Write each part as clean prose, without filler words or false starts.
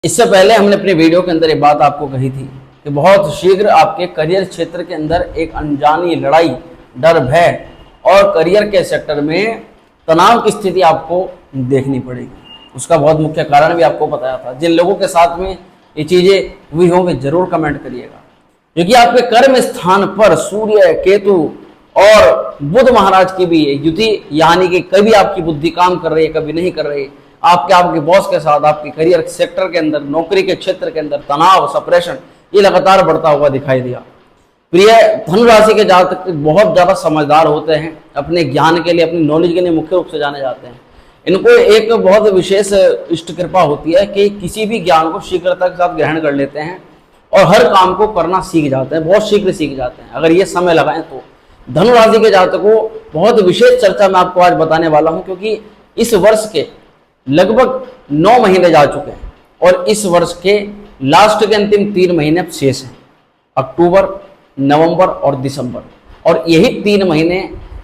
इससे पहले हमने अपने वीडियो के अंदर ये बात आपको कही थी कि बहुत शीघ्र आपके करियर क्षेत्र के अंदर एक अनजानी लड़ाई, डर, भय और करियर के सेक्टर में तनाव की स्थिति आपको देखनी पड़ेगी। उसका बहुत मुख्य कारण भी आपको बताया था। जिन लोगों के साथ में ये चीजें हुई होंगे जरूर कमेंट करिएगा, क्योंकि आपके कर्म स्थान पर सूर्य, केतु और बुध महाराज की भी युति, यानी कि कभी आपकी बुद्धि काम कर रही है, कभी नहीं कर रही। आपके बॉस के साथ आपके करियर सेक्टर के अंदर, नौकरी के क्षेत्र के अंदर तनाव, सप्रेशन ये लगातार बढ़ता हुआ दिखाई दिया। प्रिय धनु राशि के जातक बहुत ज्यादा समझदार होते हैं, अपने ज्ञान के लिए, अपनी नॉलेज के लिए मुख्य रूप से जाने जाते हैं। इनको एक बहुत विशेष इष्ट कृपा होती है कि किसी भी ज्ञान को शीघ्रता के साथ ग्रहण कर लेते हैं और हर काम को करना सीख जाते हैं, बहुत शीघ्र सीख जाते हैं अगर ये समय लगाएं तो। धनु राशि के जातकों बहुत विशेष चर्चा मैं आपको आज बताने वाला हूं, क्योंकि इस वर्ष के लगभग 9 महीने जा चुके हैं और इस वर्ष के लास्ट के अंतिम 3 महीने अब शेष हैं, अक्टूबर, नवंबर और दिसंबर। और यही 3 महीने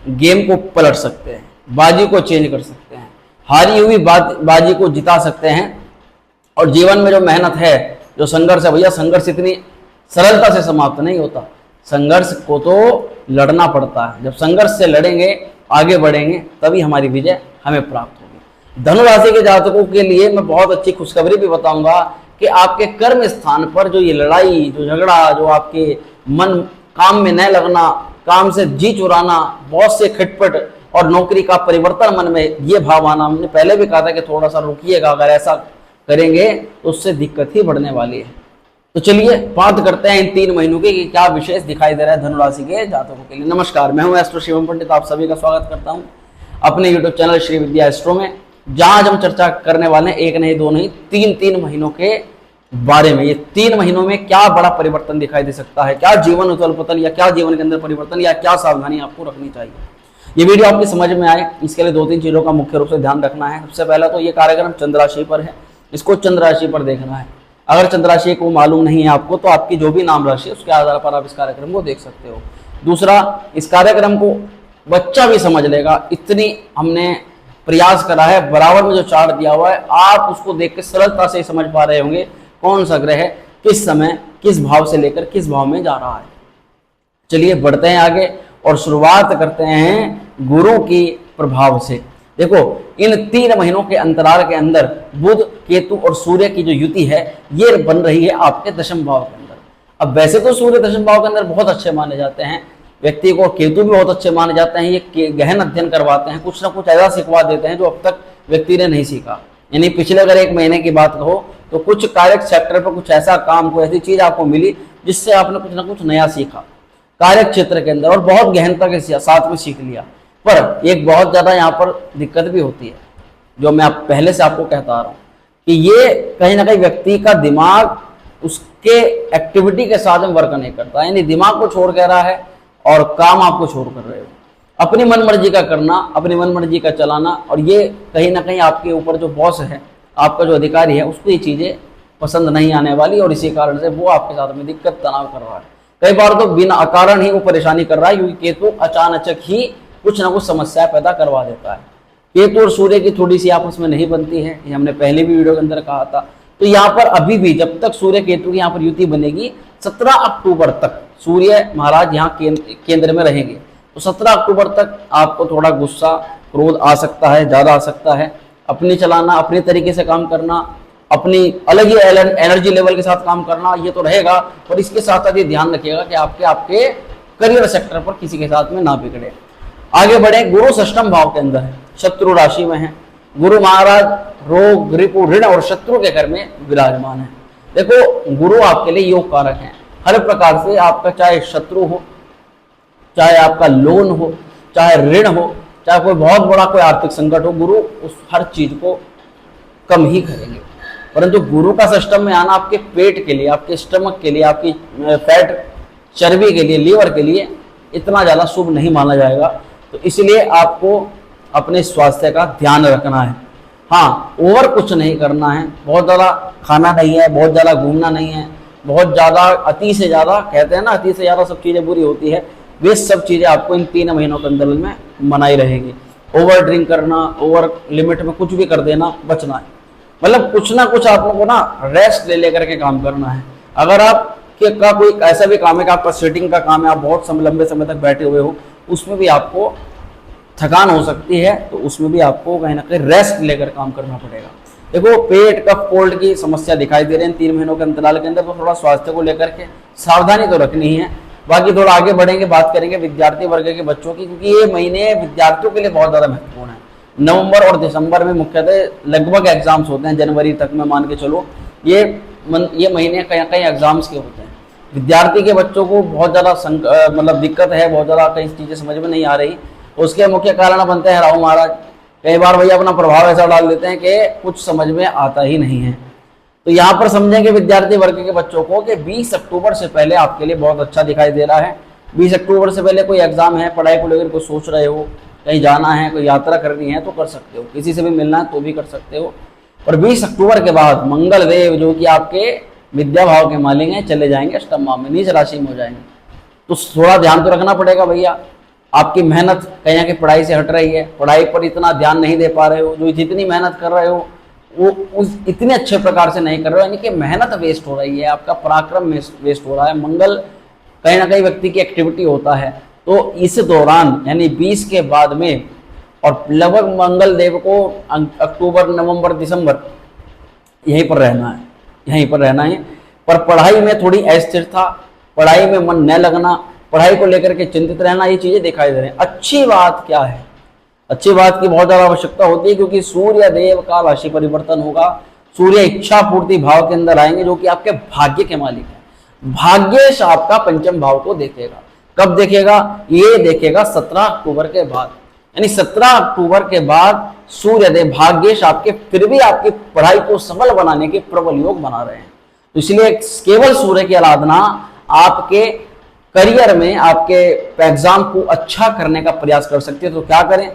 गेम को पलट सकते हैं, बाजी को चेंज कर सकते हैं, हारी हुई बाजी को जिता सकते हैं। और जीवन में जो मेहनत है, जो संघर्ष है, भैया संघर्ष इतनी सरलता से समाप्त नहीं होता। संघर्ष को तो लड़ना पड़ता है। जब संघर्ष से लड़ेंगे, आगे बढ़ेंगे, तभी हमारी विजय हमें प्राप्त होगी। धनु राशि के जातकों के लिए मैं बहुत अच्छी खुशखबरी भी बताऊंगा कि आपके कर्म स्थान पर जो ये लड़ाई, जो झगड़ा, जो आपके मन काम में न लगना, काम से जी चुराना, बॉस से खटपट और नौकरी का परिवर्तन मन में ये भाव आना, हमने पहले भी कहा था कि थोड़ा सा रुकिएगा, अगर ऐसा करेंगे तो उससे दिक्कत ही बढ़ने वाली है। तो चलिए बात करते हैं इन 3 महीनों की कि क्या विशेष दिखाई दे रहा है धनु राशि के जातकों के लिए। नमस्कार, मैं हूं एस्ट्रो शिवम पंडित, आप सभी का स्वागत करता हूं अपने यूट्यूब चैनल श्री विद्या एस्ट्रो में, जहां आज हम चर्चा करने वाले हैं 1 नहीं 2 नहीं 3 महीनों के बारे में। ये 3 महीनों में क्या बड़ा परिवर्तन दिखाई दे सकता है, क्या जीवन उथल पुथल या क्या जीवन के अंदर परिवर्तन या क्या सावधानी आपको रखनी चाहिए। ये वीडियो आपकी समझ में आए, इसके लिए 2-3 चीजों का मुख्य रूप से ध्यान रखना है। सबसे पहला तो ये कार्यक्रम चंद्र राशि पर है, इसको चंद्र राशि पर देखना है। अगर चंद्र राशि को मालूम नहीं है आपको तो आपकी जो भी नाम राशि है उसके आधार पर आप इस कार्यक्रम को देख सकते हो। दूसरा, इस कार्यक्रम को बच्चा भी समझ लेगा, इतनी हमने प्रयास करा है। बराबर में जो चार्ट दिया हुआ है आप उसको देख के सरलता से समझ पा रहे होंगे कौन सा ग्रह है किस समय किस भाव से लेकर किस भाव में जा रहा है। चलिए बढ़ते हैं आगे और शुरुआत करते हैं गुरु की प्रभाव से। देखो, इन 3 महीनों के अंतराल के अंदर बुध, केतु और सूर्य की जो युति है ये बन रही है आपके दशम भाव के अंदर। अब वैसे तो सूर्य दशम भाव के अंदर बहुत अच्छे माने जाते हैं, व्यक्ति को केतु भी बहुत अच्छे माने जाते हैं। ये गहन अध्ययन करवाते हैं, कुछ ना कुछ ऐसा सिखवा देते हैं जो अब तक व्यक्ति ने नहीं सीखा। यानी पिछले अगर 1 महीने की बात कहो तो कुछ कार्य सेक्टर पर कुछ ऐसा काम, कोई ऐसी चीज आपको मिली जिससे आपने कुछ ना कुछ नया सीखा कार्य क्षेत्र के अंदर और बहुत गहनता के साथ में सीख लिया। पर एक बहुत ज्यादा यहाँ पर दिक्कत भी होती है, जो मैं पहले से आपको कहता आ रहा हूँ कि ये कहीं ना कहीं व्यक्ति का दिमाग उसके एक्टिविटी के साथ में वर्क नहीं करता। यानी दिमाग को छोड़ कह रहा है और काम आपको छोड़ कर रहे हो, अपनी मन मर्जी का करना, अपनी मन मर्जी का चलाना। और ये कहीं ना कहीं आपके ऊपर जो बॉस है, आपका जो अधिकारी है, उसको ये चीजें पसंद नहीं आने वाली और इसी कारण से वो आपके साथ में दिक्कत, तनाव कर रहा है। कई बार तो बिना अकारण ही वो परेशानी कर रहा है, क्योंकि केतु अचानक ही कुछ ना कुछ समस्या पैदा करवा देता है। केतु और सूर्य की थोड़ी सी आपस में नहीं बनती है, ये हमने पहले भी वीडियो के अंदर कहा था। तो यहाँ पर अभी भी जब तक सूर्य केतु की यहाँ पर युति बनेगी 17 अक्टूबर तक सूर्य महाराज यहाँ केंद्र में रहेंगे। तो 17 अक्टूबर तक आपको थोड़ा गुस्सा, क्रोध आ सकता है, ज्यादा आ सकता है। अपनी चलाना, अपने तरीके से काम करना, अपनी अलग ही एनर्जी लेवल के साथ काम करना, ये तो रहेगा। पर इसके साथ साथ ये ध्यान रखिएगा कि आपके करियर सेक्टर पर किसी के साथ में ना बिगड़े। आगे बढ़े, गुरु षष्ठम भाव के अंदर है, शत्रु राशि में है। गुरु महाराज रोग, रिपु, ऋण और शत्रु के घर में विराजमान है। देखो, गुरु आपके लिए योग कारक है। हर प्रकार से आपका चाहे शत्रु हो, चाहे आपका लोन हो, चाहे ऋण हो, चाहे कोई बहुत बड़ा कोई आर्थिक संकट हो, गुरु उस हर चीज को कम ही करेंगे। परंतु गुरु का सिस्टम में आना आपके पेट के लिए, आपके स्टमक के लिए, आपकी फैट चर्बी के लिए, लीवर के लिए इतना ज्यादा शुभ नहीं माना जाएगा। तो इसलिए आपको अपने स्वास्थ्य का ध्यान रखना है। हाँ, ओवर कुछ नहीं करना है, बहुत ज्यादा खाना नहीं है, बहुत ज्यादा घूमना नहीं है, बहुत ज्यादा अति से ज्यादा, कहते हैं ना अति से ज्यादा सब चीजें बुरी होती है, वे सब चीजें आपको इन 3 महीनों के अंदर में मनाई रहेगी। ओवर ड्रिंक करना, ओवर लिमिट में कुछ भी कर देना, बचना है। मतलब कुछ ना कुछ आप लोगों को ना रेस्ट ले लेकर के काम करना है। अगर आप का कोई ऐसा भी काम है कि आपका सीटिंग का काम है, आप बहुत लंबे समय तक बैठे हुए हो, उसमें भी आपको थकान हो सकती है, तो उसमें भी आपको कहीं ना कहीं रेस्ट लेकर काम करना पड़ेगा। देखो पेट कफ कोल्ड की समस्या दिखाई दे रही है 3 महीनों के अंतराल के अंदर, तो थोड़ा स्वास्थ्य को लेकर के सावधानी तो रखनी है। बाकी थोड़ा आगे बढ़ेंगे, बात करेंगे विद्यार्थी वर्ग के बच्चों की, क्योंकि ये महीने विद्यार्थियों के लिए बहुत ज़्यादा महत्वपूर्ण है। नवंबर और दिसंबर में मुख्यतः लगभग एग्जाम्स होते हैं, जनवरी तक में मान के चलो ये महीने कहीं कहीं एग्जाम्स के होते हैं। विद्यार्थी के बच्चों को बहुत ज़्यादा मतलब दिक्कत है, बहुत ज़्यादा कई चीज़ें समझ में नहीं आ रही। उसके मुख्य कारण बनते हैं राहु महाराज। कई बार भैया अपना प्रभाव ऐसा डाल देते हैं कि कुछ समझ में आता ही नहीं है। तो यहाँ पर समझेंगे विद्यार्थी वर्ग के बच्चों को कि 20 अक्टूबर से पहले आपके लिए बहुत अच्छा दिखाई दे रहा है। 20 अक्टूबर से पहले कोई एग्जाम है, पढ़ाई को लेकर कोई सोच रहे हो, कहीं जाना है, कोई यात्रा करनी है तो कर सकते हो, किसी से भी मिलना है तो भी कर सकते हो। और 20 अक्टूबर के बाद मंगल देव जो कि आपके विद्या भाव के मालिक हैं चले जाएंगे अष्टम भाव में, नीच राशि में हो जाएंगे। तो थोड़ा ध्यान तो रखना पड़ेगा भैया। आपकी मेहनत कहीं ना कहीं पढ़ाई से हट रही है, पढ़ाई पर इतना ध्यान नहीं दे पा रहे हो, जो जितनी मेहनत कर रहे हो वो उस इतने अच्छे प्रकार से नहीं कर रहे हो, यानी कि मेहनत वेस्ट हो रही है, आपका पराक्रम वेस्ट हो रहा है। मंगल कहीं ना कहीं व्यक्ति की एक्टिविटी होता है, तो इस दौरान यानी 20 के बाद में और लगभग मंगल देव को अक्टूबर नवंबर दिसंबर यहीं पर रहना है, यहीं पर रहना है। पर पढ़ाई में थोड़ी अस्थिरता, पढ़ाई में मन न लगना, पढ़ाई को लेकर के चिंतित रहना, ये चीजें दिखाई दे रही हैं। अच्छी बात क्या है, अच्छी बात की बहुत ज्यादा आवश्यकता होती है, क्योंकि सूर्य देव का राशि परिवर्तन होगा। सूर्य इच्छा पूर्ति भाव के अंदर आएंगे, जो कि आपके भाग्य के मालिक है। भाग्येश आपका पंचम भाव को देखेगा। कब देखेगा? ये देखेगा 17 अक्टूबर के बाद, यानी 17 अक्टूबर के बाद सूर्य देव भाग्येश आपके फिर भी आपकी पढ़ाई को सबल बनाने के प्रबल योग बना रहे हैं। तो इसलिए केवल सूर्य की आराधना आपके करियर में, आपके एग्जाम को अच्छा करने का प्रयास कर सकती है। तो क्या करें?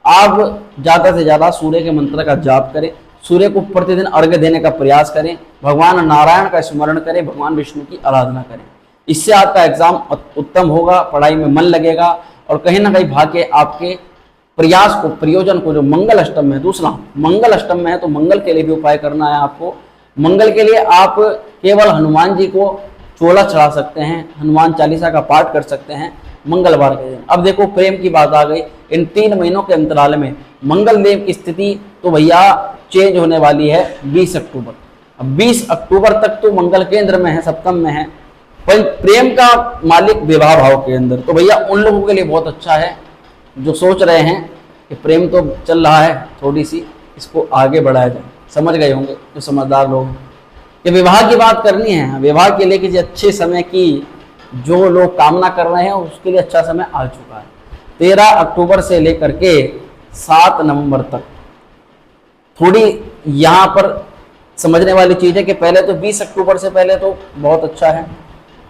आप ज्यादा से ज्यादा सूर्य के मंत्र का जाप करें, सूर्य को प्रतिदिन अर्घ्य देने का प्रयास करें, भगवान नारायण का स्मरण करें, भगवान विष्णु की आराधना करें। इससे आपका एग्जाम उत्तम होगा, पढ़ाई में मन लगेगा और कहीं ना कहीं भाग्य आपके प्रयास को, प्रयोजन को, जो मंगल अष्टम में, दूसरा मंगल अष्टम में है तो मंगल के लिए भी उपाय करना है आपको। मंगल के लिए आप केवल हनुमान जी को चोला चढ़ा सकते हैं, हनुमान चालीसा का पाठ कर सकते हैं मंगलवार के दिन। अब देखो प्रेम की बात आ गई। इन 3 महीनों के अंतराल में मंगल देव की स्थिति तो भैया चेंज होने वाली है 20 अक्टूबर। अब 20 अक्टूबर तक तो मंगल केंद्र में है, सप्तम में है, पर प्रेम का मालिक विवाह भाव के अंदर। तो भैया उन लोगों के लिए बहुत अच्छा है जो सोच रहे हैं कि प्रेम तो चल रहा है, थोड़ी सी इसको आगे बढ़ाया जाए। समझ गए होंगे जो समझदार लोग कि विवाह की बात करनी है, विवाह के लिए किसी अच्छे समय की जो लोग कामना कर रहे हैं उसके लिए अच्छा समय आ चुका है। 13 अक्टूबर से लेकर के 7 नवंबर तक थोड़ी यहाँ पर समझने वाली चीज़ है कि पहले तो 20 अक्टूबर से पहले तो बहुत अच्छा है।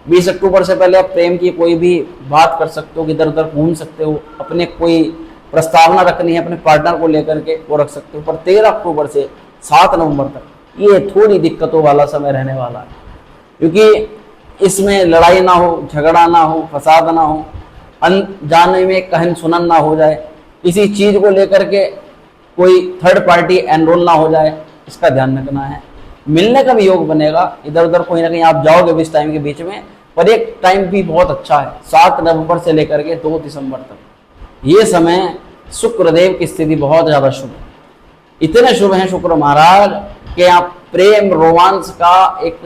20 अक्टूबर से पहले आप प्रेम की कोई भी बात कर सकते हो, इधर उधर घूम सकते हो, अपने कोई प्रस्तावना रखनी है अपने पार्टनर को लेकर के वो रख सकते हो। पर 13 अक्टूबर से 7 नवंबर तक ये थोड़ी दिक्कतों वाला समय रहने वाला है, क्योंकि इसमें लड़ाई ना हो, झगड़ा ना हो, फसाद ना हो, अनजाने में कहन सुनन ना हो जाए, किसी चीज़ को लेकर के कोई थर्ड पार्टी एनरोल ना हो जाए, इसका ध्यान रखना है। मिलने का भी योग बनेगा, इधर उधर कोई ना कहीं आप जाओगे भी इस टाइम के बीच में, पर एक टाइम भी बहुत अच्छा है 7 नवंबर से लेकर के 2 दिसंबर तक। ये समय शुक्रदेव की स्थिति बहुत ज़्यादा शुभ है, इतने शुभ हैं शुक्र महाराज कि आप प्रेम रोमांस का एक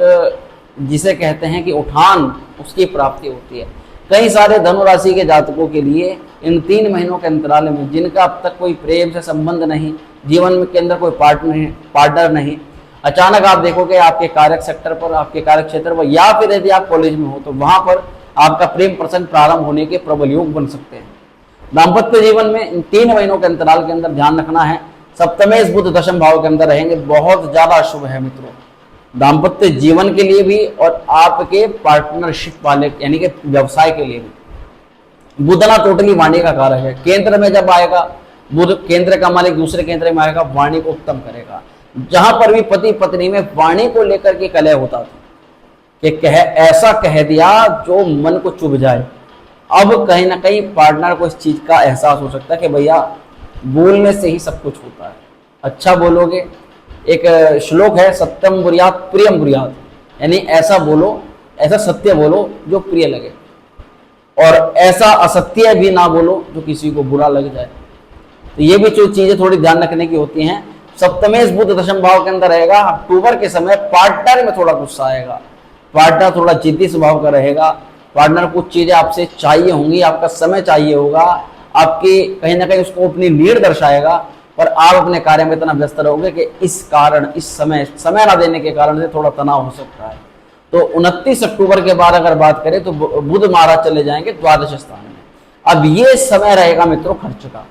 जिसे कहते हैं कि उठान, उसकी प्राप्ति होती है। कई सारे धनु राशि के जातकों के लिए इन 3 महीनों के अंतराल में जिनका अब तक कोई प्रेम से संबंध नहीं, जीवन के अंदर कोई पार्टनर नहीं, अचानक आप देखोगे आपके कार्य सेक्टर पर, आपके कार्य क्षेत्र पर, या फिर यदि आप कॉलेज में हो तो वहां पर आपका प्रेम प्रसंग प्रारंभ होने के प्रबल योग बन सकते हैं। दाम्पत्य जीवन में इन 3 महीनों के अंतराल के अंदर ध्यान रखना है, सप्तमेश बुध दशम भाव के अंदर रहेंगे, बहुत ज्यादा शुभ है मित्रों, दाम्पत्य जीवन के लिए भी और आपके पार्टनरशिप वाले यानी कि व्यवसाय के लिए भी। बुध ना टोटली वाणी का कारक है, केंद्र में जब आएगा बुध, केंद्र का मालिक दूसरे केंद्र में आएगा, वाणी को उत्तम करेगा। जहां पर भी पति पत्नी में वाणी को लेकर के कलह होता था कि ऐसा कह दिया जो मन को चुभ जाए, अब कहीं ना कहीं पार्टनर को इस चीज का एहसास हो सकता है कि भैया बोलने से ही सब कुछ होता है, अच्छा बोलोगे एक श्लोक है, सत्यम ब्रूयात् प्रियम ब्रूयात्, यानी ऐसा बोलो, ऐसा सत्य बोलो जो प्रिय लगे, और ऐसा असत्य भी ना बोलो जो किसी को बुरा लग जाए। तो ये भी जो चीजें थोड़ी ध्यान रखने की होती हैं। सप्तमेश बुध दशम भाव के अंदर रहेगा। अक्टूबर के समय पार्टनर में थोड़ा गुस्सा आएगा, पार्टनर थोड़ा जिद्दी स्वभाव का रहेगा, पार्टनर कुछ चीजें आपसे चाहिए होंगी, आपका समय चाहिए होगा, आपकी कहीं ना कहीं उसको अपनी नीड दर्शाएगा, पर आप अपने कार्य में इतना व्यस्त रहोगे कि इस कारण, इस समय ना देने के कारण से थोड़ा तनाव हो सकता है। तो 29 अक्टूबर के बाद अगर बात करें तो बुध महाराज चले जाएंगे द्वादश स्थान में। अब ये समय रहेगा मित्रों खर्च का।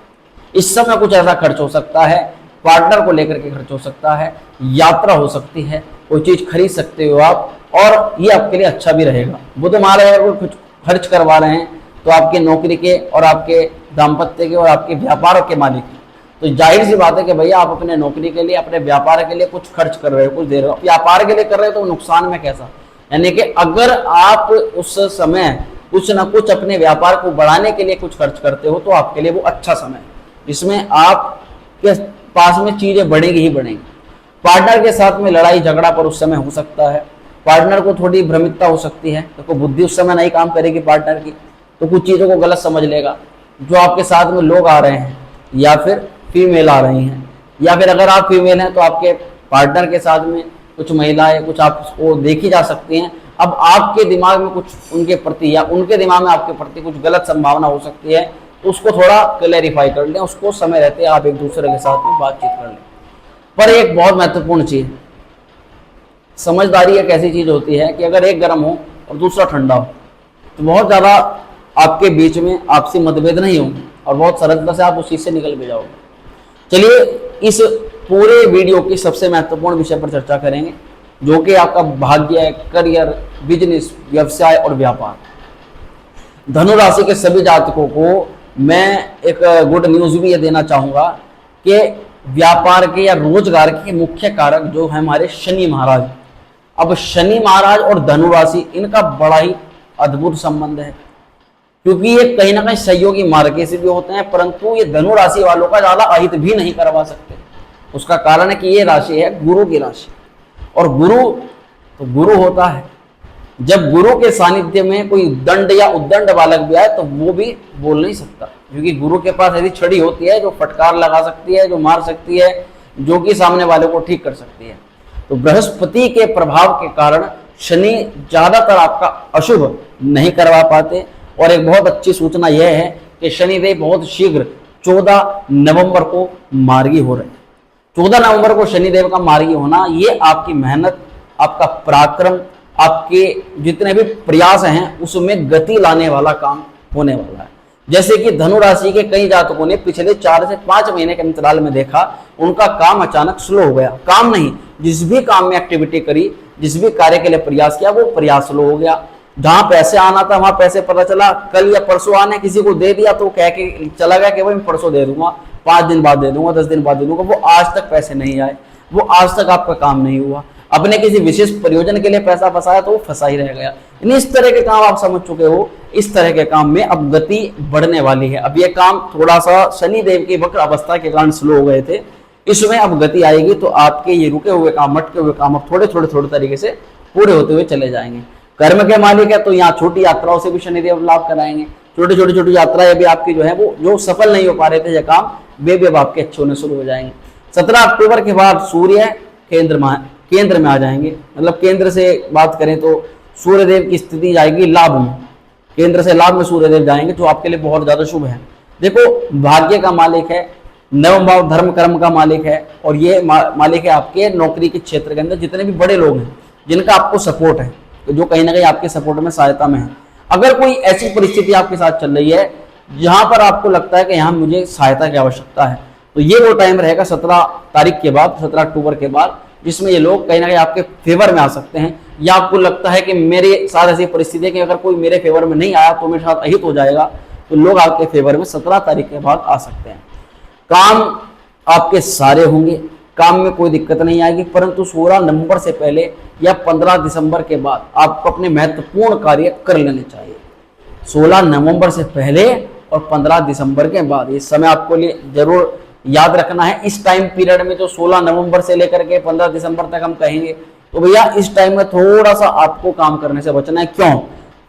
इस समय कुछ ऐसा खर्च हो सकता है, पार्टनर को लेकर के खर्च हो सकता है, यात्रा हो सकती है, कोई चीज खरीद सकते हो आप, और ये आपके लिए अच्छा भी रहेगा। बुध महाराज अगर कुछ खर्च करवा रहे हैं तो आपके नौकरी के और आपके दाम्पत्य के और आपके व्यापार के मालिक, तो जाहिर सी बात है कि भैया आप अपने नौकरी के लिए, अपने व्यापार के लिए कुछ खर्च कर रहे हो, कुछ दे रहे हो। व्यापार के लिए कर रहे हो तो नुकसान में कैसा, यानी कि अगर आप उस समय कुछ ना कुछ अपने व्यापार को बढ़ाने के लिए कुछ खर्च करते हो तो आपके लिए वो अच्छा समय है, जिसमें आपके पास में चीजें बढ़ेंगी ही बढ़ेंगी। पार्टनर के साथ में लड़ाई झगड़ा पर उस समय हो सकता है, पार्टनर को थोड़ी भ्रमितता हो सकती है, तो बुद्धि उस समय नहीं काम करेगी पार्टनर की, तो कुछ चीजों को गलत समझ लेगा। जो आपके साथ में लोग आ रहे हैं या फिर फीमेल आ रही हैं, या फिर अगर आप फीमेल हैं तो आपके पार्टनर के साथ में कुछ महिलाएं, कुछ आपको देखी जा सकती हैं। अब आपके दिमाग में कुछ उनके प्रति या उनके दिमाग में आपके प्रति कुछ गलत संभावना हो सकती है, तो उसको थोड़ा क्लैरिफाई कर लें, उसको समय रहते आप एक दूसरे के साथ में बातचीत कर लें। पर एक बहुत महत्वपूर्ण चीज, समझदारी एक ऐसी चीज होती है कि अगर एक गर्म हो और दूसरा ठंडा हो तो बहुत ज्यादा आपके बीच में आपसी मतभेद नहीं होंगे और बहुत सरलता से आप उस चीज से निकल भी जाओगे। चलिए इस पूरे वीडियो की सबसे महत्वपूर्ण विषय पर चर्चा करेंगे, जो कि आपका भाग्य है, करियर, बिजनेस, व्यवसाय और व्यापार। धनु राशि के सभी जातकों को मैं एक गुड न्यूज भी ये देना चाहूंगा कि व्यापार के या रोजगार के मुख्य कारक जो है हमारे शनि महाराज। अब शनि महाराज और धनु राशि, इनका बड़ा ही अद्भुत संबंध है, क्योंकि ये कहीं ना कहीं सहयोगी मार्ग से भी होते हैं, परंतु ये धनु राशि वालों का ज्यादा अहित भी नहीं करवा सकते। उसका कारण है कि ये राशि है गुरु की राशि, और गुरु तो गुरु होता है। जब गुरु के सानिध्य में कोई दंड या उद्दंड बालक भी आए तो वो भी बोल नहीं सकता, क्योंकि गुरु के पास ऐसी छड़ी होती है जो फटकार लगा सकती है, जो मार सकती है, जो कि सामने वाले को ठीक कर सकती है। तो बृहस्पति के प्रभाव के कारण शनि ज्यादातर आपका अशुभ नहीं करवा पाते। और एक बहुत अच्छी सूचना यह है कि शनिदेव बहुत शीघ्र 14 नवंबर को मार्गी हो रहे हैं। 14 नवंबर को शनिदेव का मार्गी होना, ये आपकी मेहनत, आपका पराक्रम, आपके जितने भी प्रयास हैं उसमें गति लाने वाला काम होने वाला है। जैसे कि धनु राशि के कई जातकों ने पिछले 4 से 5 महीने के अंतराल में देखा, उनका काम अचानक स्लो हो गया। काम नहीं, जिस भी काम में एक्टिविटी करी, जिस भी कार्य के लिए प्रयास किया, वो प्रयास स्लो हो गया। जहां पैसे आना था वहां पैसे पता चला कल या परसों आने, किसी को दे दिया तो कह के चला गया कि भाई मैं परसों दे दूंगा, 5 दिन बाद दे दूंगा, 10 दिन बाद दे दूंगा, वो आज तक पैसे नहीं आए, वो आज तक आपका काम नहीं हुआ। अपने किसी विशेष प्रयोजन के लिए पैसा फंसाया तो वो फंसा ही रह गया। इस तरह के काम आप समझ चुके हो, इस तरह के काम में अब गति बढ़ने वाली है। अब ये काम थोड़ा सा शनि देव की वक्र अवस्था के कारण स्लो हो गए थे, इसमें अब गति आएगी, तो आपके ये रुके हुए काम, अटके हुए काम अब थोड़े थोड़े तरीके से पूरे होते हुए चले जाएंगे। कर्म के मालिक है तो यहाँ छोटी यात्राओं से भी शनिदेव लाभ कराएंगे। छोटी यात्राएं भी आपकी जो है वो जो सफल नहीं हो पा रहे थे ये काम, वे भी अब आपके अच्छे होने शुरू हो जाएंगे। 17 अक्टूबर के बाद सूर्य केंद्र में आ जाएंगे। मतलब केंद्र से बात करें तो सूर्यदेव की स्थिति जाएगी लाभ में, केंद्र से लाभ में सूर्यदेव जाएंगे, जो आपके लिए बहुत ज्यादा शुभ है। देखो, भाग्य का मालिक है, नवम भाव धर्म कर्म का मालिक है, और ये मालिक है आपके नौकरी के क्षेत्र के अंदर जितने भी बड़े लोग हैं जिनका आपको सपोर्ट है, तो जो कहीं ना कहीं आपके सपोर्ट में सहायता में है। अगर कोई ऐसी परिस्थिति आपके साथ चल रही है जहां पर आपको लगता है कि यहाँ मुझे सहायता की आवश्यकता है, तो ये वो टाइम रहेगा 17 तारीख के बाद, 17 अक्टूबर के बाद, जिसमें ये लोग कहीं ना कहीं आपके फेवर में आ सकते हैं। या आपको लगता है कि मेरे साथ ऐसी परिस्थिति है कि अगर कोई मेरे फेवर में नहीं आया तो मेरे साथ अहित हो जाएगा, तो लोग आपके फेवर में 17 तारीख के बाद आ सकते हैं। काम आपके सारे होंगे, काम में कोई दिक्कत नहीं आएगी, परंतु 16 नवंबर से पहले या 15 दिसंबर के बाद आपको अपने महत्वपूर्ण कार्य कर लेने चाहिए। 16 नवंबर से पहले और 15 दिसंबर के बाद ये समय आपको लिए जरूर याद रखना है इस टाइम पीरियड में, जो 16 नवंबर से लेकर के 15 दिसंबर तक हम कहेंगे, तो भैया इस टाइम में थोड़ा सा आपको काम करने से बचना है। क्यों?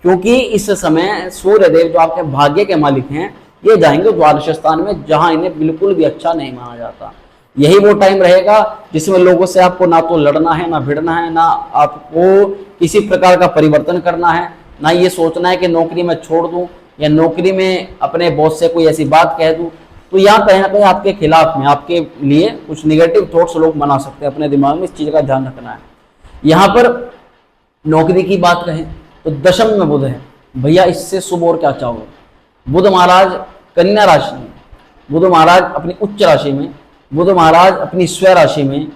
क्योंकि इस समय सूर्य देव जो आपके भाग्य के मालिक हैं, ये जाएंगे द्वादश स्थान में, जहां इन्हें बिल्कुल भी अच्छा नहीं माना जाता। यही वो टाइम रहेगा जिसमें लोगों से आपको ना तो लड़ना है, ना भिड़ना है, ना आपको किसी प्रकार का परिवर्तन करना है, ना ये सोचना है कि नौकरी में छोड़ दूं या नौकरी में अपने बॉस से कोई ऐसी बात कह दूं। तो यहाँ कहीं ना कहीं आपके खिलाफ में, आपके लिए कुछ निगेटिव थॉट्स लोग बना सकते हैं। अपने दिमाग में इस चीज का ध्यान रखना है। यहाँ पर नौकरी की बात कहें तो दशम में बुध है भैया, इससे शुभ और क्या चाहोगे। बुध महाराज कन्या राशि में, बुध महाराज अपनी उच्च राशि में, बुध महाराज अपनी स्व राशि में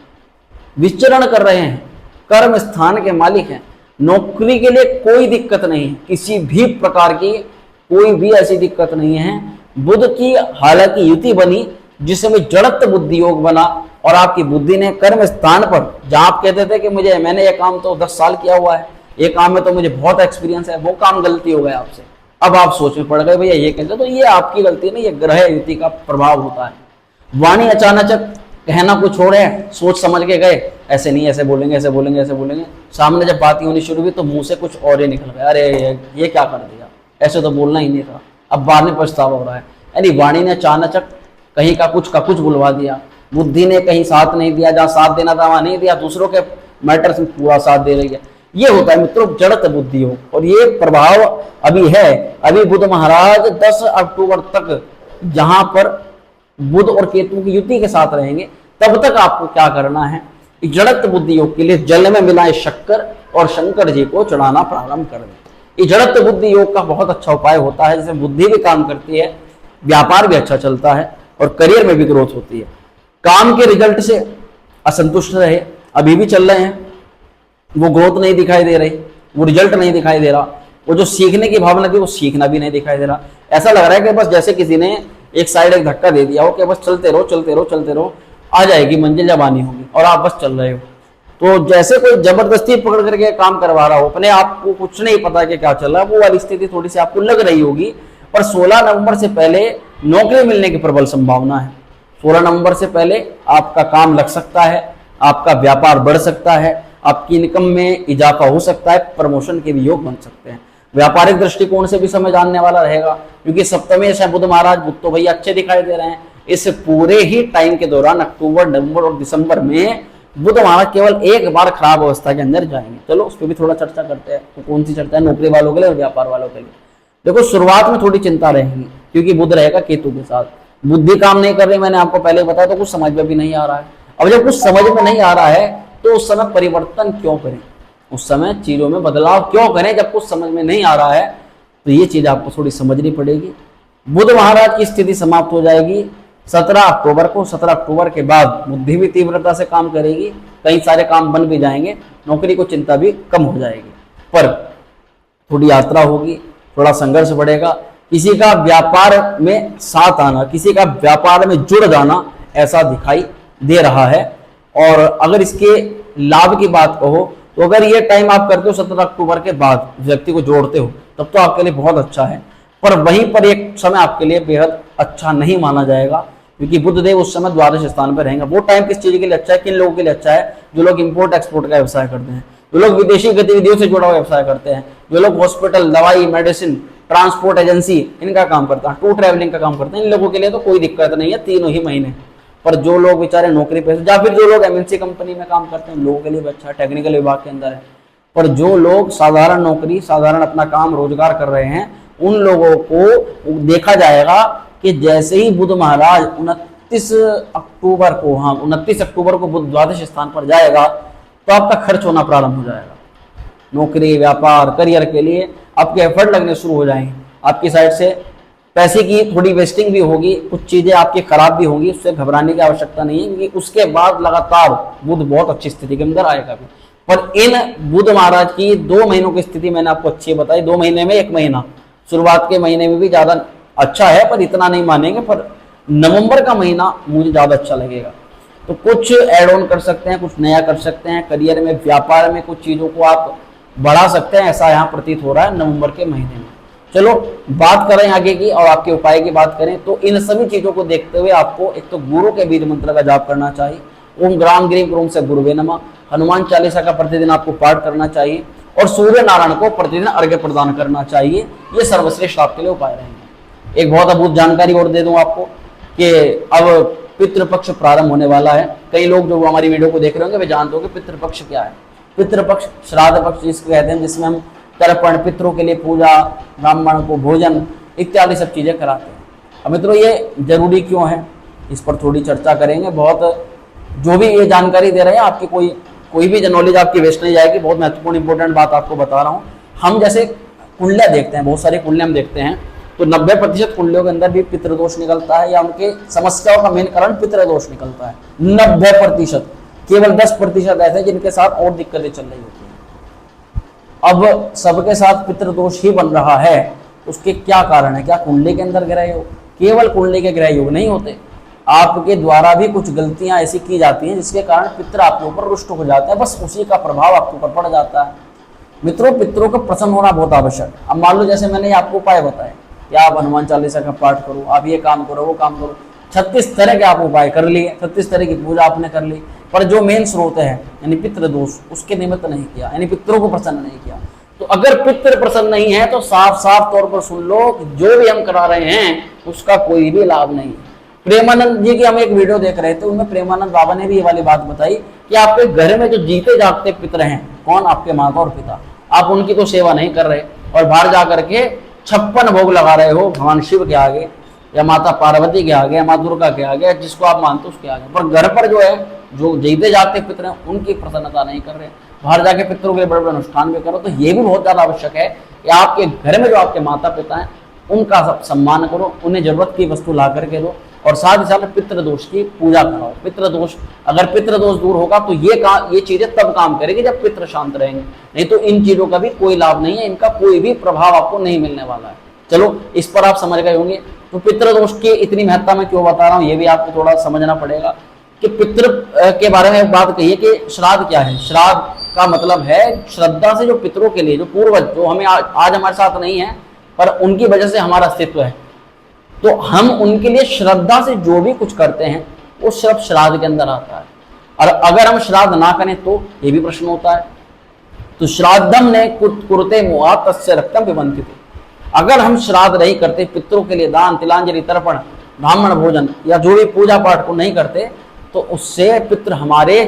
विचरण कर रहे हैं, कर्म स्थान के मालिक हैं। नौकरी के लिए कोई दिक्कत नहीं है, किसी भी प्रकार की कोई भी ऐसी दिक्कत नहीं है। बुध की हालांकि युति बनी जिसमें जड़त्व बुद्धि योग बना, और आपकी बुद्धि ने कर्म स्थान पर, जहां आप कहते थे कि मैंने ये काम तो 10 साल किया हुआ है, ये काम में तो मुझे बहुत एक्सपीरियंस है, वो काम गलती हो गया आपसे, अब आप सोच में पड़ गए भैया ये कहते, तो ये आपकी गलती नहीं, ये ग्रह युति का प्रभाव होता है। वाणी अचानक कहना कुछ हो रहा है, सोच समझ के गए, ऐसे नहीं, ऐसे बोलेंगे, ऐसे बोलेंगे, ऐसे बोलेंगे, सामने जब बात होनी शुरू हुई तो मुंह से कुछ और ही निकल गया, अरे ये क्या कर दिया, ऐसे तो बोलना ही नहीं था, अब बाद में पछतावा हो रहा है। यानी वाणी ने अचानक कहीं का कुछ बुलवा दिया, बुद्धि ने कहीं साथ नहीं दिया, जहां साथ देना था वहां नहीं दिया, दूसरों के मैटर्स में पूरा साथ दे रही है। ये होता है मित्रों जड़त बुद्धि हो, और ये प्रभाव अभी है। अभी बुध महाराज 10 अक्टूबर तक जहां पर बुध और केतु की युति के साथ रहेंगे, तब तक आपको क्या करना है, जड़त बुद्धि योग के लिए जल में मिलाए शक्कर और शंकर जी को चढ़ाना प्रारंभ कर दें। ये जड़त बुद्धि योग का बहुत अच्छा उपाय होता है, जिसमें बुद्धि भी काम करती है, व्यापार भी अच्छा चलता है और करियर में भी ग्रोथ होती है। काम के रिजल्ट से असंतुष्ट रहे, अभी भी चल रहे हैं, वो ग्रोथ नहीं दिखाई दे रही, वो रिजल्ट नहीं दिखाई दे रहा, वो जो सीखने की भावना थी वो सीखना भी नहीं दिखाई दे रहा। ऐसा लग रहा है कि बस जैसे किसी ने एक साइड एक धक्का दे दिया हो कि बस चलते रहो चलते रहो चलते रहो, आ जाएगी मंजिल जब आनी होगी, और आप बस चल रहे हो। तो जैसे कोई जबरदस्ती पकड़ करके काम करवा रहा हो, अपने आप को कुछ नहीं पता कि क्या चल रहा है, वो वाली स्थिति थोड़ी सी आपको लग रही होगी। पर 16 नवंबर से पहले नौकरी मिलने की प्रबल संभावना है। 16 नवंबर से पहले आपका काम लग सकता है, आपका व्यापार बढ़ सकता है, आपकी इनकम में इजाफा हो सकता है, प्रमोशन के भी योग बन सकते हैं। व्यापारिक दृष्टिकोण से भी समय जानने वाला रहेगा, क्योंकि सप्तमी से बुध महाराज, बुध तो भैया अच्छे दिखाई दे रहे हैं। इस पूरे ही टाइम के दौरान अक्टूबर, नवंबर और दिसंबर में बुध महाराज केवल एक बार खराब अवस्था के अंदर जाएंगे। चलो उस पर भी थोड़ा चर्चा करते हैं। तो कौन सी चर्चा है? नौकरी वालों के लिए और व्यापार वालों के लिए। देखो शुरुआत में थोड़ी चिंता रहेगी, क्योंकि बुध रहेगा केतु के साथ, बुद्धि काम नहीं कर रही, मैंने आपको पहले बताया, तो कुछ समझ में भी नहीं आ रहा है। अब जब कुछ समझ में नहीं आ रहा है तो उस समय परिवर्तन क्यों करें, उस समय चीजों में बदलाव क्यों करें जब कुछ समझ में नहीं आ रहा है। तो ये चीज आपको थोड़ी समझनी पड़ेगी। बुध महाराज की स्थिति समाप्त हो जाएगी 17 अक्टूबर को। 17 अक्टूबर के बाद बुद्धि भी तीव्रता से काम करेगी, कई सारे काम बन भी जाएंगे, नौकरी को चिंता भी कम हो जाएगी, पर थोड़ी यात्रा होगी, थोड़ा संघर्ष बढ़ेगा, किसी का व्यापार में साथ आना, किसी का व्यापार में जुड़ जाना ऐसा दिखाई दे रहा है। और अगर इसके लाभ की बात कहो तो अगर ये टाइम आप करते हो 17 अक्टूबर के बाद व्यक्ति को जोड़ते हो, तब तो आपके लिए बहुत अच्छा है। पर वहीं पर एक समय आपके लिए बेहद अच्छा नहीं माना जाएगा, क्योंकि बुधदेव उस समय द्वादश स्थान पर रहेंगे। वो टाइम किस चीज के लिए अच्छा है, किन लोगों के लिए अच्छा है? जो लोग इंपोर्ट एक्सपोर्ट का व्यवसाय करते हैं, जो लोग विदेशी गतिविधियों से जुड़ा हुआ व्यवसाय करते हैं, जो लोग हॉस्पिटल, दवाई, मेडिसिन, ट्रांसपोर्ट एजेंसी इनका काम करता है, टूर ट्रैवलिंग का काम करते हैं, इन लोगों के लिए तो कोई दिक्कत नहीं है, तीनों ही महीने। पर जो लोग बेचारे नौकरी पे, या फिर जो लोग एमएनसी कंपनी में काम करते हैं, लोगों के लिए भी अच्छा है, टेक्निकल विभाग के अंदर है। पर जो लोग साधारण नौकरी, साधारण अपना काम रोजगार कर रहे हैं, उन लोगों को देखा जाएगा कि जैसे ही बुध महाराज 29 अक्टूबर को, 29 अक्टूबर को बुध द्वादश स्थान पर जाएगा, तो आपका खर्च होना प्रारंभ हो जाएगा। नौकरी, व्यापार, करियर के लिए आपके एफर्ट लगने शुरू हो जाएंगे, आपकी साइड से पैसे की थोड़ी वेस्टिंग भी होगी, कुछ चीजें आपकी खराब भी होंगी, उससे घबराने की आवश्यकता नहीं है, क्योंकि उसके बाद लगातार बुध बहुत अच्छी स्थिति के अंदर आएगा भी। पर इन बुध महाराज की 2 महीनों की स्थिति मैंने आपको अच्छी बताई, 2 महीने में 1 महीना, शुरुआत के महीने में भी ज्यादा अच्छा है, पर इतना नहीं मानेंगे। पर नवंबर का महीना मुझे ज्यादा अच्छा लगेगा, तो कुछ एड ऑन कर सकते हैं, कुछ नया कर सकते हैं, करियर में, व्यापार में कुछ चीजों को आप बढ़ा सकते हैं, ऐसा यहाँ प्रतीत हो रहा है नवंबर के महीने में। चलो बात करें आगे की और आपके उपाय की बात करें तो इन सभी चीजों को देखते हुए आपको एक तो गुरु के बीज मंत्र का जाप करना चाहिए, ओम ग्राम ग्रीम ग्रूम से गुरुवे नमः, हनुमान चालीसा का प्रतिदिन आपको पाठ करना चाहिए और सूर्य नारायण को प्रतिदिन अर्घ्य प्रदान करना चाहिए। ये सर्वश्रेष्ठ आपके लिए उपाय रहेंगे। एक बहुत अद्भुत जानकारी और दे दूं आपको कि अब पितृपक्ष प्रारंभ होने वाला है। कई लोग जो हमारी वीडियो को देख रहे होंगे वे जानते होंगे पितृपक्ष क्या है। पितृपक्ष श्राद्ध पक्ष जिसको कहते हैं, जिसमें हम तर्पण, पितरों के लिए पूजा, ब्राह्मण को भोजन इत्यादि सब चीजें कराते हैं। अब मित्रों ये जरूरी क्यों है, इस पर थोड़ी चर्चा करेंगे। बहुत जो भी ये जानकारी दे रहे हैं आपकी कोई भी नॉलेज आपकी वेस्ट नहीं जाएगी। बहुत महत्वपूर्ण इंपॉर्टेंट बात आपको बता रहा हूँ। हम जैसे कुंडलियाँ देखते हैं, बहुत सारी कुंडलियाँ हम देखते हैं तो 90% कुंडलियों के अंदर भी पितृदोष निकलता है या उनके समस्याओं का मेन कारण पितृदोष निकलता है। 90%, केवल 10% ऐसे जिनके साथ और दिक्कतें चल रही होती हैं। अब सबके साथ पितृदोष ही बन रहा है, उसके क्या कारण है? क्या कुंडली के अंदर ग्रह योग? केवल कुंडली के ग्रह योग नहीं होते, आपके द्वारा भी कुछ गलतियां ऐसी की जाती हैं जिसके कारण पितृ आपके ऊपर रुष्ट हो जाता है, बस उसी का प्रभाव आपके ऊपर पड़ जाता है। मित्रों पितरों का प्रसन्न होना बहुत आवश्यक है। अब मान लो जैसे मैंने आपको उपाय बताए कि आप हनुमान चालीसा का पाठ करो, आप ये काम करो, वो काम करो, 36 तरह के आप उपाय कर लिए, 36 तरह की पूजा आपने कर ली, पर जो मेन स्रोत है यानी पितृदोष उसके निमित्त नहीं किया, यानी पितरों को प्रसन्न नहीं किया। तो अगर पितृ प्रसन्न नहीं है तो साफ साफ तौर पर सुन लो, जो भी हम करा रहे हैं उसका कोई भी लाभ नहीं है। प्रेमानंद जी की हम एक वीडियो देख रहे थे, उनमें प्रेमानंद बाबा ने भी ये वाली बात बताई कि आपके घर में जो जीते जागते पितर हैं, कौन? आपके माता और पिता। आप उनकी तो सेवा नहीं कर रहे और बाहर जा करके 56 भोग लगा रहे हो भगवान शिव के आगे या माता पार्वती के आगे या माता दुर्गा के आगे, जिसको आप मानते हो उसके आगे, पर घर पर जो है जो जीते जागते पितर हैं उनकी प्रसन्नता नहीं कर रहे। बाहर जाके पितरों के बड़े बड़े अनुष्ठान भी करो। तो ये भी बहुत ज्यादा आवश्यक है कि आपके घर में जो आपके माता पिता हैं उनका सम्मान करो, उन्हें जरूरत की वस्तु ला करके दो और साथ ही साथ पितृदोष की पूजा कराओ। पितृदोष, अगर पितृदोष दूर होगा तो ये चीजें तब काम करेगी जब पितृ शांत रहेंगे, नहीं तो इन चीजों का भी कोई लाभ नहीं है, इनका कोई भी प्रभाव आपको नहीं मिलने वाला है। चलो इस पर आप समझ गए होंगे। तो पितृदोष की इतनी महत्ता मैं क्यों बता रहा हूँ ये भी आपको थोड़ा समझना पड़ेगा कि पितृ के बारे में बात कही है कि श्राद्ध क्या है। श्राद्ध का मतलब है श्रद्धा से जो पितरों के लिए, जो पूर्वज जो हमें आज हमारे साथ नहीं है पर उनकी वजह से हमारा अस्तित्व है, तो हम उनके लिए श्रद्धा से जो भी कुछ करते हैं वो सब श्राद्ध के अंदर आता है। और अगर हम श्राद्ध ना करें तो ये भी प्रश्न होता है। तो श्राद्धम ने कुरुते मुआ तस्य रक्तम पिबन्ति। अगर हम श्राद्ध नहीं करते, पितरों के लिए दान तिलांजलि तर्पण ब्राह्मण भोजन या जो भी पूजा पाठ को नहीं करते, तो उससे पितृ हमारे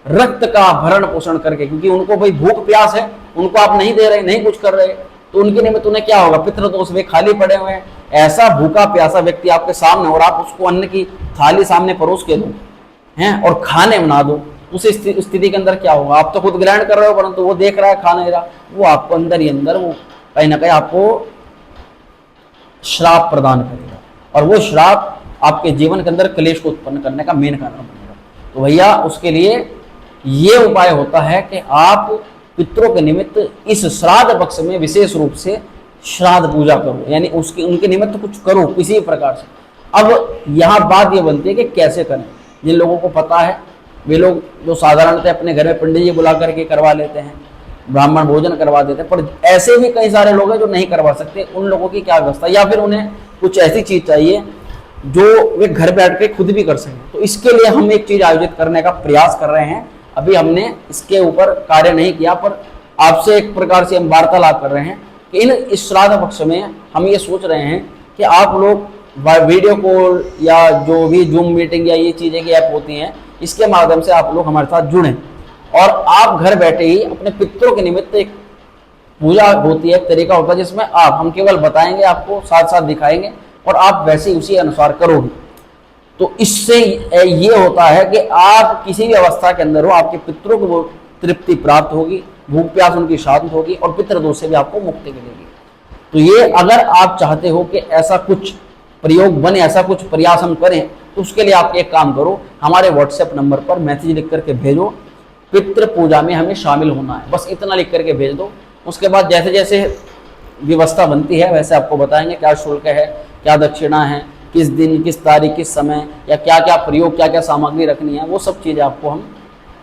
रक्त का भरण पोषण करके, क्योंकि उनको भाई भूख प्यास है, उनको आप नहीं दे रहे, नहीं कुछ कर रहे, तो उनके निमित्त उन्हें क्या होगा? पितृदोष वे खाली पड़े हुए हैं। ऐसा भूखा प्यासा व्यक्ति आपके सामने और आप उसको अन्न की थाली सामने परोस के दो हैं और खाने बना दो, उस स्थिति के अंदर क्या होगा? आप तो खुद ग्रहण कर रहे हो परंतु वो देख रहा है, खा नहीं रहा, वो आपको अंदर ही अंदर वो कहीं ना कहीं आपको श्राप प्रदान करेगा और वो श्राप आपके जीवन के अंदर क्लेश को उत्पन्न करने का मेन कारण बनेगा। तो भैया उसके लिए ये उपाय होता है कि आप पितरों के निमित्त इस श्राद्ध पक्ष में विशेष रूप से श्राद्ध पूजा करो, यानी उनके निमित्त कुछ करो किसी प्रकार से। अब यहाँ बात ये बनती है कि कैसे करें। जिन लोगों को पता है वे लोग जो साधारणतः अपने घर में पंडित जी बुला करके करवा लेते हैं, ब्राह्मण भोजन करवा देते हैं, पर ऐसे भी कई सारे लोग हैं जो नहीं करवा सकते। उन लोगों की क्या व्यवस्था, या फिर उन्हें कुछ ऐसी चीज चाहिए जो वे घर बैठ के खुद भी कर सकें। तो इसके लिए हम एक चीज आयोजित करने का प्रयास कर रहे हैं। अभी हमने इसके ऊपर कार्य नहीं किया, पर आपसे एक प्रकार से हम वार्तालाप कर रहे हैं कि इस श्राद्ध पक्ष में हम ये सोच रहे हैं कि आप लोग वीडियो कॉल या जो भी जूम मीटिंग या ये चीजें की ऐप होती हैं, इसके माध्यम से आप लोग हमारे साथ जुड़ें और आप घर बैठे ही अपने पितरों के निमित्त एक पूजा होती है, एक तरीका होता है जिसमें हम केवल बताएंगे, आपको साथ साथ दिखाएंगे और आप वैसे ही उसी अनुसार करोगे। तो इससे ये होता है कि आप किसी भी अवस्था के अंदर हो, आपके पितरों को वो तृप्ति प्राप्त होगी, भूख प्यास उनकी शांत होगी और पितृदोष से भी आपको मुक्ति मिलेगी। तो ये अगर आप चाहते हो कि ऐसा कुछ प्रयोग बने, ऐसा कुछ प्रयास हम करें, तो उसके लिए आप एक काम करो, हमारे व्हाट्सएप नंबर पर मैसेज लिख करके भेजो, पितृ पूजा में हमें शामिल होना है, बस इतना लिख करके भेज दो। उसके बाद जैसे जैसे व्यवस्था बनती है वैसे आपको बताएंगे क्या शुल्क है, क्या दक्षिणा है, किस दिन, किस तारीख, किस समय, या क्या क्या प्रयोग, क्या क्या सामग्री रखनी है, वो सब चीज़ें आपको हम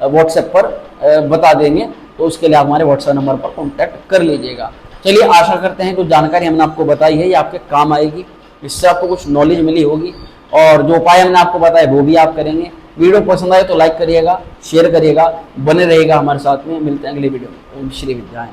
व्हाट्सएप पर बता देंगे। तो उसके लिए आप हमारे व्हाट्सएप नंबर पर कॉन्टैक्ट कर लीजिएगा। चलिए आशा करते हैं जो जानकारी हमने आपको बताई है ये आपके काम आएगी, इससे आपको कुछ नॉलेज मिली होगी और जो उपाय हमने आपको बताए वो भी आप करेंगे। वीडियो पसंद आए तो लाइक करिएगा, शेयर करिएगा, बने रहिएगा हमारे साथ में। मिलते हैं अगली वीडियो में। ओम श्री विद्याय।